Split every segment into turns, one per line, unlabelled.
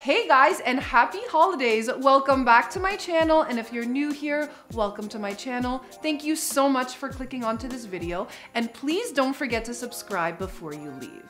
Hey guys, and happy holidays. Welcome back to my channel, and if you're new here, welcome to my channel. Thank you so much for clicking onto this video, and please don't forget to subscribe before you leave.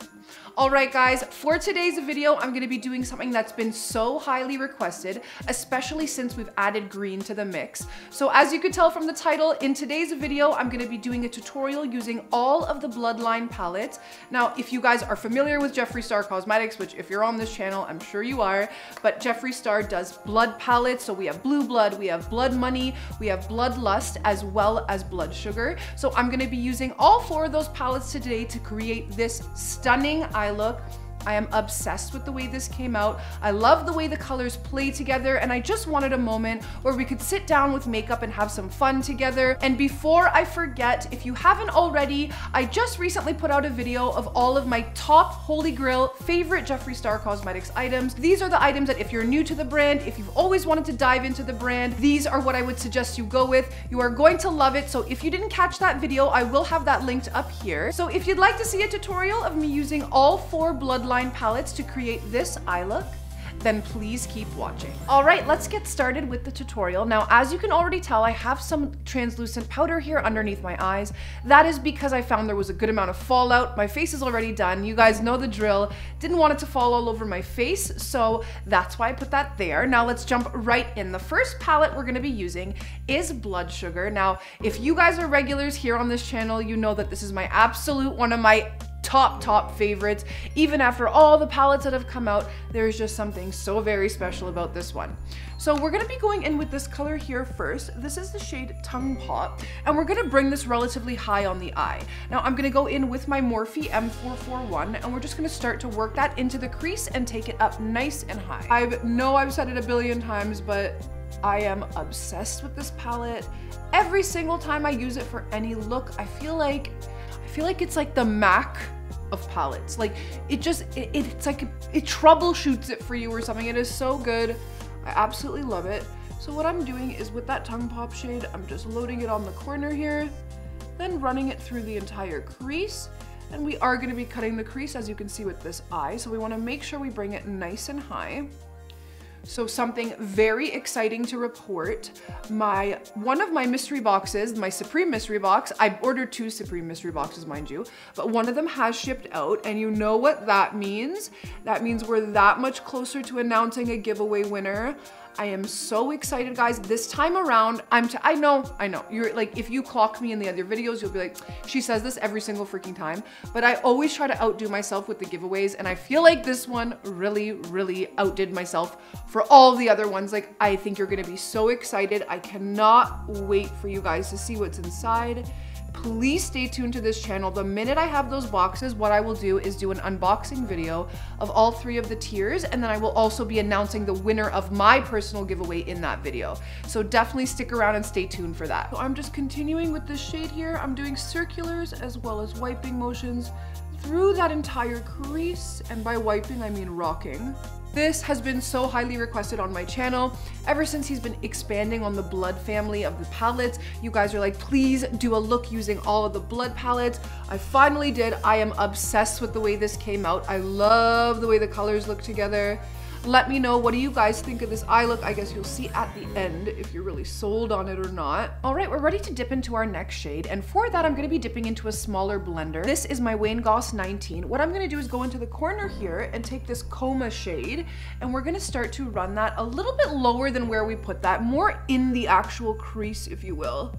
All right guys, for today's video, I'm gonna be doing something that's been so highly requested, especially since we've added green to the mix. So as you could tell from the title, in today's video, I'm gonna be doing a tutorial using all of the Bloodline palettes. Now, if you guys are familiar with Jeffree Star Cosmetics, which if you're on this channel, I'm sure you are, but Jeffree Star does blood palettes. So we have Blue Blood, we have Blood Money, we have Bloodlust, as well as Blood Sugar. So I'm gonna be using all four of those palettes today to create this stunning eye look. I am obsessed with the way this came out. I love the way the colors play together, and I just wanted a moment where we could sit down with makeup and have some fun together. And before I forget, if you haven't already, I just recently put out a video of all of my top holy grail favorite Jeffree Star Cosmetics items. These are the items that if you're new to the brand, if you've always wanted to dive into the brand, these are what I would suggest you go with. You are going to love it. So if you didn't catch that video, I will have that linked up here. So if you'd like to see a tutorial of me using all four Bloodline palettes to create this eye look, then please keep watching. All right, let's get started with the tutorial. Now, as you can already tell, I have some translucent powder here underneath my eyes. That is because I found there was a good amount of fallout. My face is already done. You guys know the drill. Didn't want it to fall all over my face, so that's why I put that there. Now let's jump right in. The first palette we're gonna be using is Blood Sugar. Now, if you guys are regulars here on this channel, you know that this is my absolute one of my top favorites. Even after all the palettes that have come out, there's just something so very special about this one. So we're gonna be going in with this color here first. This is the shade Tongue Pop, and we're gonna bring this relatively high on the eye. Now I'm gonna go in with my Morphe M441, and we're just gonna start to work that into the crease and take it up nice and high. I know I've said it a billion times, but I am obsessed with this palette. Every single time I use it for any look, I feel like it's like the MAC of palettes. Like it's like it troubleshoots it for you or something. It is so good. I absolutely love it. So what I'm doing is with that Tongue Pop shade, I'm just loading it on the corner here, then running it through the entire crease. And we are going to be cutting the crease, as you can see, with this eye. So we want to make sure we bring it nice and high. So something very exciting to report, one of my mystery boxes, my Supreme mystery box, I ordered 2 Supreme mystery boxes, mind you, but one of them has shipped out, and you know what that means? That means we're that much closer to announcing a giveaway winner. I am so excited, guys. This time around, I know, you're like, if you clock me in the other videos, you'll be like, she says this every single freaking time, but I always try to outdo myself with the giveaways, and I feel like this one really outdid myself for all the other ones. Like, I think you're gonna be so excited. I cannot wait for you guys to see what's inside. Please stay tuned to this channel. The minute I have those boxes, what I will do is do an unboxing video of all 3 of the tiers, and then I will also be announcing the winner of my personal giveaway in that video. So definitely stick around and stay tuned for that. So I'm just continuing with this shade here. I'm doing circulars as well as wiping motions through that entire crease, and by wiping, I mean rocking. This has been so highly requested on my channel. Ever since he's been expanding on the blood family of the palettes, you guys are like, please do a look using all of the blood palettes. I finally did. I am obsessed with the way this came out. I love the way the colors look together. Let me know, what do you guys think of this eye look? I guess you'll see at the end if you're really sold on it or not. All right, we're ready to dip into our next shade, and for that, I'm gonna be dipping into a smaller blender. This is my Wayne Goss 19. What I'm gonna do is go into the corner here and take this Coma shade, and we're gonna start to run that a little bit lower than where we put that, more in the actual crease, if you will.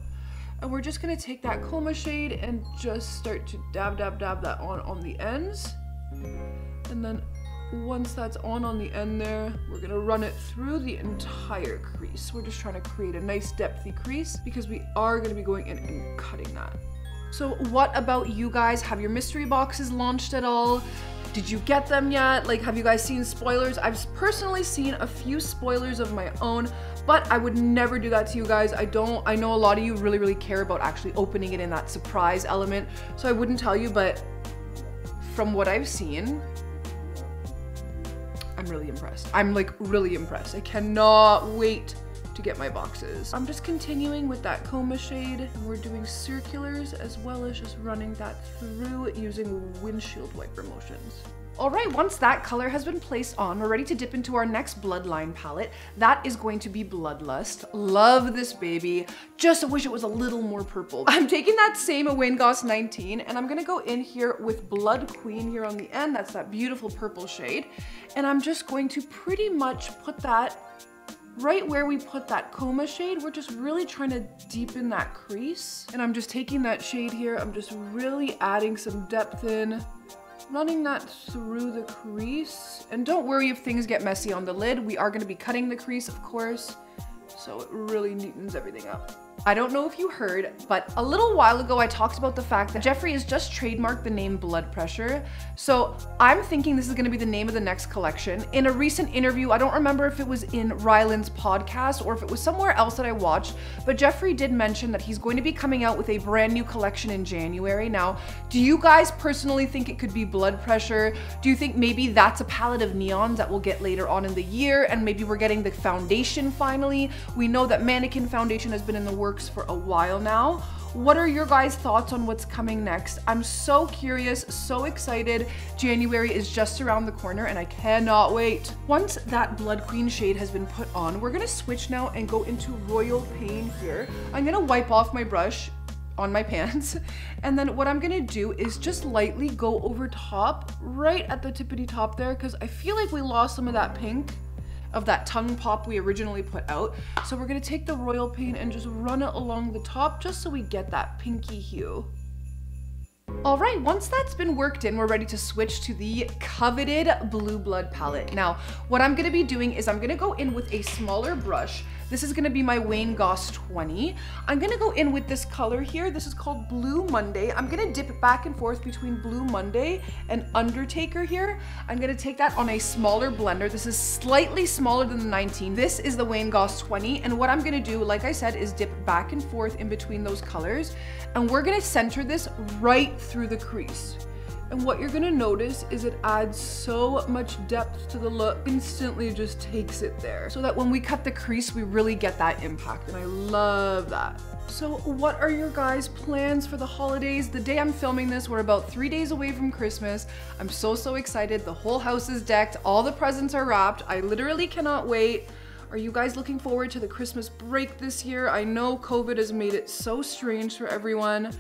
And we're just gonna take that Coma shade and just start to dab that on the ends. And then once that's on the end there, we're gonna run it through the entire crease. We're just trying to create a nice depthy crease because we are gonna be going in and cutting that. So what about you guys? Have your mystery boxes launched at all? Did you get them yet? Like, have you guys seen spoilers? I've personally seen a few spoilers of my own, but I would never do that to you guys. I know a lot of you really care about actually opening it in that surprise element, so I wouldn't tell you, but from what I've seen, I'm really impressed. I'm like really impressed. I cannot wait to get my boxes. I'm just continuing with that Coma shade, and we're doing circulars as well as just running that through using windshield wiper motions. All right, once that color has been placed on, we're ready to dip into our next Bloodline palette. That is going to be Bloodlust. Love this baby. Just wish it was a little more purple. I'm taking that same Wayne Goss 19 and I'm gonna go in here with Blood Queen here on the end. That's that beautiful purple shade. And I'm just going to pretty much put that right where we put that coma shade. We're just really trying to deepen that crease. And I'm just taking that shade here. I'm just really adding some depth in, running that through the crease. And don't worry if things get messy on the lid. We are going to be cutting the crease, of course, so it really neatens everything up. I don't know if you heard, but a little while ago I talked about the fact that Jeffree has just trademarked the name Blood Pressure. So I'm thinking this is going to be the name of the next collection. In a recent interview, I don't remember if it was in Ryland's podcast or if it was somewhere else that I watched, but Jeffree did mention that he's going to be coming out with a brand new collection in January. Now, do you guys personally think it could be Blood Pressure? Do you think maybe that's a palette of neons that we'll get later on in the year, and maybe we're getting the foundation finally? We know that Mannequin Foundation has been in the works for a while now. What are your guys' thoughts on what's coming next? I'm so curious, so excited. January is just around the corner and I cannot wait. Once that Blood Queen shade has been put on, we're gonna switch now and go into Royal Pain here. I'm gonna wipe off my brush on my pants, and then what I'm gonna do is just lightly go over top, right at the tippity top there, because I feel like we lost some of that pink of that tongue pop we originally put out. So we're gonna take the Royal Paint and just run it along the top just so we get that pinky hue. All right, once that's been worked in, we're ready to switch to the coveted Blue Blood palette. Now, what I'm gonna be doing is I'm gonna go in with a smaller brush. This is gonna be my Wayne Goss 20. I'm gonna go in with this color here. This is called Blue Monday. I'm gonna dip it back and forth between Blue Monday and Undertaker here. I'm gonna take that on a smaller blender. This is slightly smaller than the 19. This is the Wayne Goss 20. And what I'm gonna do, like I said, is dip back and forth in between those colors. And we're gonna center this right through the crease. And what you're gonna notice is it adds so much depth to the look, instantly just takes it there. So that when we cut the crease, we really get that impact, and I love that. So what are your guys' plans for the holidays? The day I'm filming this, we're about 3 days away from Christmas. I'm so excited. The whole house is decked, all the presents are wrapped. I literally cannot wait. Are you guys looking forward to the Christmas break this year? I know COVID has made it so strange for everyone,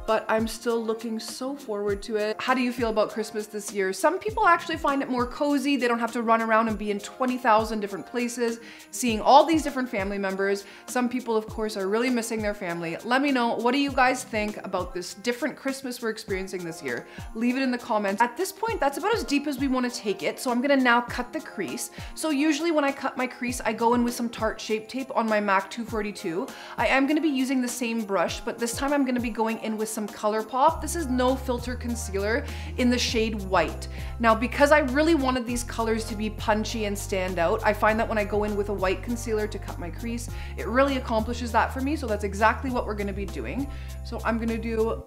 but I'm still looking so forward to it. How do you feel about Christmas this year? Some people actually find it more cozy. They don't have to run around and be in 20,000 different places, seeing all these different family members. Some people, of course, are really missing their family. Let me know, what do you guys think about this different Christmas we're experiencing this year? Leave it in the comments. At this point, that's about as deep as we want to take it. So I'm gonna now cut the crease. So usually when I cut my crease, I go in with some Tarte Shape Tape on my MAC 242. I am gonna be using the same brush, but this time I'm gonna be going in with some ColourPop. This is No Filter Concealer in the shade White. Now, because I really wanted these colors to be punchy and stand out, I find that when I go in with a white concealer to cut my crease, it really accomplishes that for me, so that's exactly what we're gonna be doing. So I'm gonna do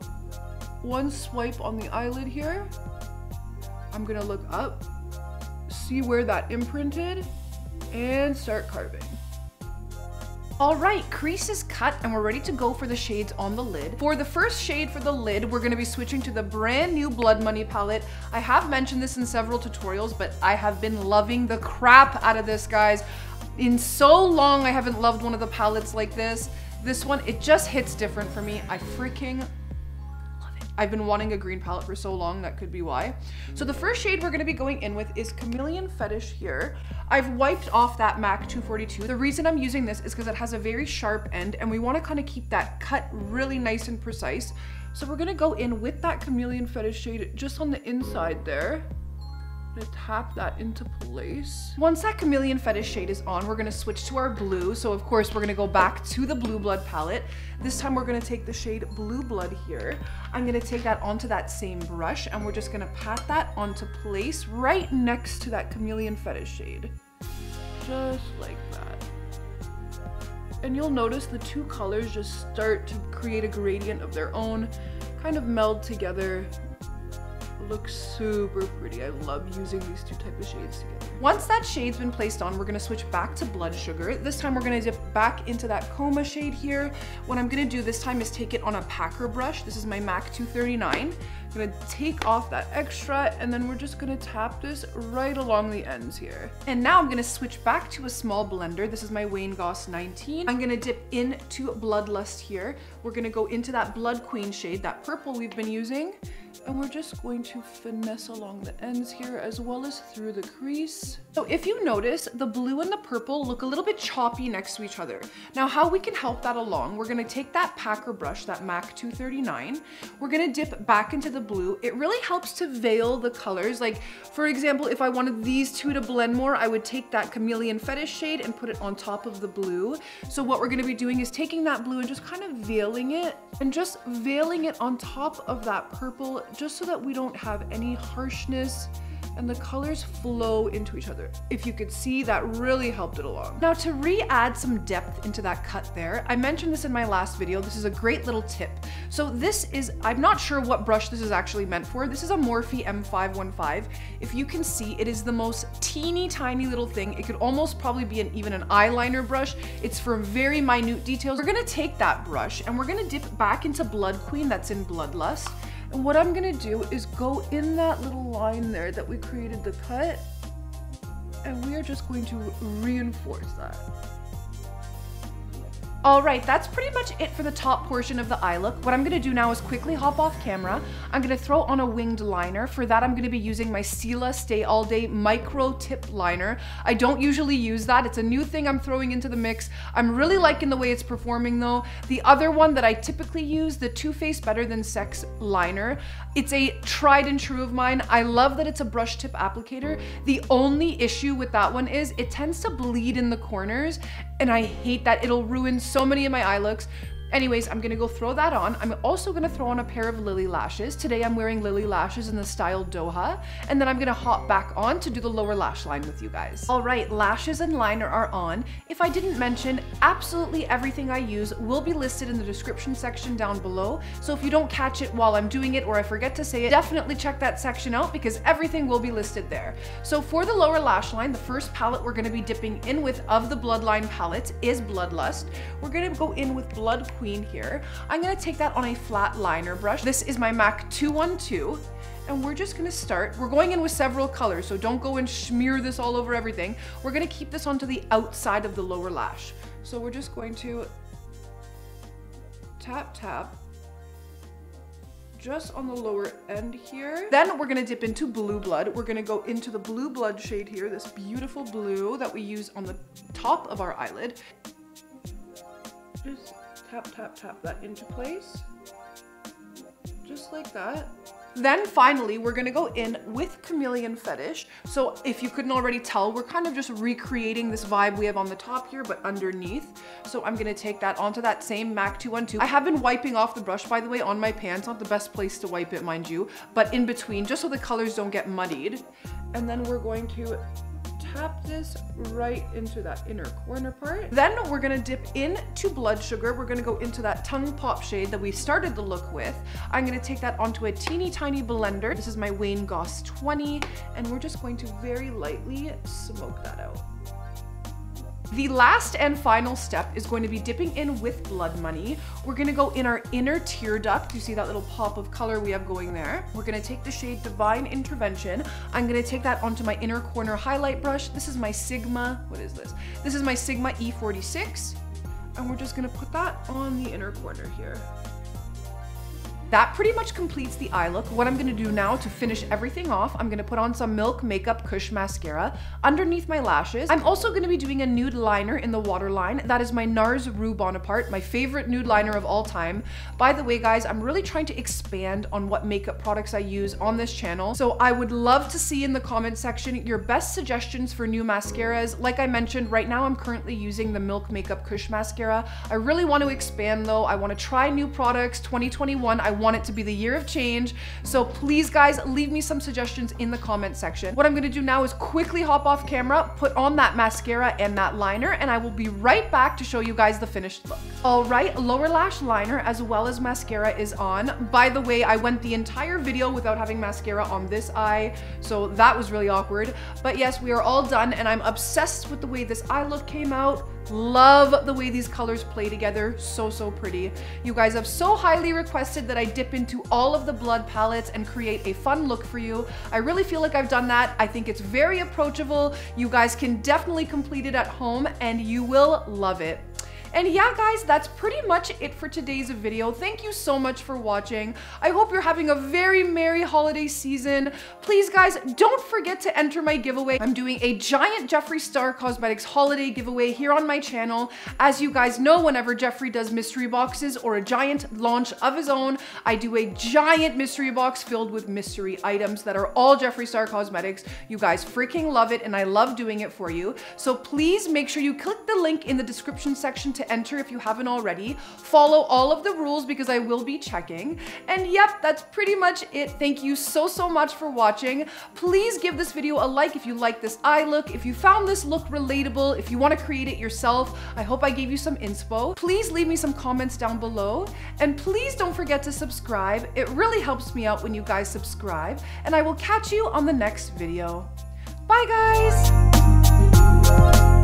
one swipe on the eyelid here. I'm gonna look up, see where that imprinted, and start carving. All right, crease is cut and we're ready to go for the shades on the lid. For the first shade for the lid, we're gonna be switching to the brand new Blood Money palette. I have mentioned this in several tutorials, but I have been loving the crap out of this, guys. In so long, I haven't loved one of the palettes like this. This one, it just hits different for me. I freaking I've been wanting a green palette for so long, that could be why. So the first shade we're gonna be going in with is Chameleon Fetish here. I've wiped off that MAC 242. The reason I'm using this is because it has a very sharp end and we wanna kind of keep that cut really nice and precise. So we're gonna go in with that Chameleon Fetish shade just on the inside there. I'm gonna tap that into place. Once that Chameleon Fetish shade is on, we're gonna switch to our blue. So of course, we're gonna go back to the Blue Blood palette. This time we're gonna take the shade Blue Blood here. I'm gonna take that onto that same brush and we're just gonna pat that onto place right next to that Chameleon Fetish shade. Just like that. And you'll notice the two colors just start to create a gradient of their own, kind of meld together. Looks super pretty. I love using these two types of shades together. Once that shade's been placed on, we're gonna switch back to Blood Sugar. This time we're gonna dip back into that Coma shade here. What I'm gonna do this time is take it on a packer brush. This is my MAC 239. I'm gonna take off that extra, and then we're just gonna tap this right along the ends here. And now I'm gonna switch back to a small blender. This is my Wayne Goss 19. I'm gonna dip into Bloodlust here. We're gonna go into that Blood Queen shade, that purple we've been using, and we're just going to finesse along the ends here as well as through the crease. So if you notice, the blue and the purple look a little bit choppy next to each other. Now how we can help that along, we're gonna take that packer brush, that MAC 239, we're gonna dip back into the blue. It really helps to veil the colors. Like for example, if I wanted these two to blend more, I would take that Chameleon Fetish shade and put it on top of the blue. So what we're gonna be doing is taking that blue and just kind of veiling it, and just veiling it on top of that purple, just so that we don't have any harshness and the colors flow into each other. If you could see, that really helped it along. Now to re-add some depth into that cut there, I mentioned this in my last video, this is a great little tip. So this is, I'm not sure what brush this is actually meant for. This is a Morphe M515. If you can see, it is the most teeny tiny little thing. It could almost probably be even an eyeliner brush. It's for very minute details. We're gonna take that brush and we're gonna dip back into Blood Queen that's in Bloodlust. And what I'm gonna do is go in that little line there that we created the cut, and we are just going to reinforce that. All right, that's pretty much it for the top portion of the eye look. What I'm gonna do now is quickly hop off camera. I'm gonna throw on a winged liner. For that, I'm gonna be using my Stila Stay All Day Micro Tip Liner. I don't usually use that. It's a new thing I'm throwing into the mix. I'm really liking the way it's performing though. The other one that I typically use, the Too Faced Better Than Sex Liner, it's a tried and true of mine. I love that it's a brush tip applicator. The only issue with that one is it tends to bleed in the corners, and I hate that. It'll ruin so many of my eye looks. Anyways, I'm gonna go throw that on. I'm also gonna throw on a pair of Lily lashes. Today I'm wearing Lily lashes in the style Doha, and then I'm gonna hop back on to do the lower lash line with you guys. All right, lashes and liner are on. If I didn't mention, absolutely everything I use will be listed in the description section down below. So if you don't catch it while I'm doing it or I forget to say it, definitely check that section out because everything will be listed there. So for the lower lash line, the first palette we're gonna be dipping in with of the Bloodline palettes is Bloodlust. We're gonna go in with Blood Queen here. I'm gonna take that on a flat liner brush. This is my MAC 212, and we're just gonna start. We're going in with several colors, so don't go and smear this all over everything. We're gonna keep this onto the outside of the lower lash. So we're just going to tap, tap, just on the lower end here. Then we're gonna dip into Blue Blood. We're gonna go into the Blue Blood shade here, this beautiful blue that we use on the top of our eyelid. Just tap, tap, tap that into place, just like that. Then finally, we're gonna go in with Chameleon Fetish. So if you couldn't already tell, we're kind of just recreating this vibe we have on the top here, but underneath. So I'm gonna take that onto that same MAC 212. I have been wiping off the brush, by the way, on my pants. Not the best place to wipe it, mind you, but in between, just so the colors don't get muddied. And then we're going to tap this right into that inner corner part. Then we're gonna dip into Blood Sugar. We're gonna go into that Tongue Pop shade that we started the look with. I'm gonna take that onto a teeny tiny blender. This is my Wayne Goss 20, and we're just going to very lightly smoke that out. The last and final step is going to be dipping in with Blood Money. We're gonna go in our inner tear duct. You see that little pop of color we have going there? We're gonna take the shade Divine Intervention. I'm gonna take that onto my inner corner highlight brush. This is my Sigma, what is this? This is my Sigma E46. And we're just gonna put that on the inner corner here. That pretty much completes the eye look. What I'm gonna do now to finish everything off, I'm gonna put on some Milk Makeup Kush Mascara underneath my lashes. I'm also gonna be doing a nude liner in the waterline. That is my NARS Rue Bonaparte, my favorite nude liner of all time. By the way, guys, I'm really trying to expand on what makeup products I use on this channel. So I would love to see in the comment section your best suggestions for new mascaras. Like I mentioned, right now I'm currently using the Milk Makeup Kush Mascara. I really want to expand though. I wanna try new products. 2021, I want it to be the year of change. So please guys, leave me some suggestions in the comment section. What I'm gonna do now is quickly hop off camera, put on that mascara and that liner, and I will be right back to show you guys the finished look. All right, lower lash liner as well as mascara is on. By the way, I went the entire video without having mascara on this eye, so that was really awkward. But yes, we are all done, and I'm obsessed with the way this eye look came out. Love the way these colors play together. So, so pretty. You guys have so highly requested that I dip into all of the blood palettes and create a fun look for you. I really feel like I've done that. I think it's very approachable. You guys can definitely complete it at home and you will love it. And yeah, guys, that's pretty much it for today's video. Thank you so much for watching. I hope you're having a very merry holiday season. Please, guys, don't forget to enter my giveaway. I'm doing a giant Jeffree Star Cosmetics holiday giveaway here on my channel. As you guys know, whenever Jeffree does mystery boxes or a giant launch of his own, I do a giant mystery box filled with mystery items that are all Jeffree Star Cosmetics. You guys freaking love it, and I love doing it for you. So please make sure you click the link in the description section to enter if you haven't already. Follow all of the rules because I will be checking. And yep, that's pretty much it. Thank you so much for watching. Please give this video a like if you like this eye look, if you found this look relatable, if you want to create it yourself. I hope I gave you some inspo. Please leave me some comments down below, and please don't forget to subscribe. It really helps me out when you guys subscribe, and I will catch you on the next video. Bye, guys!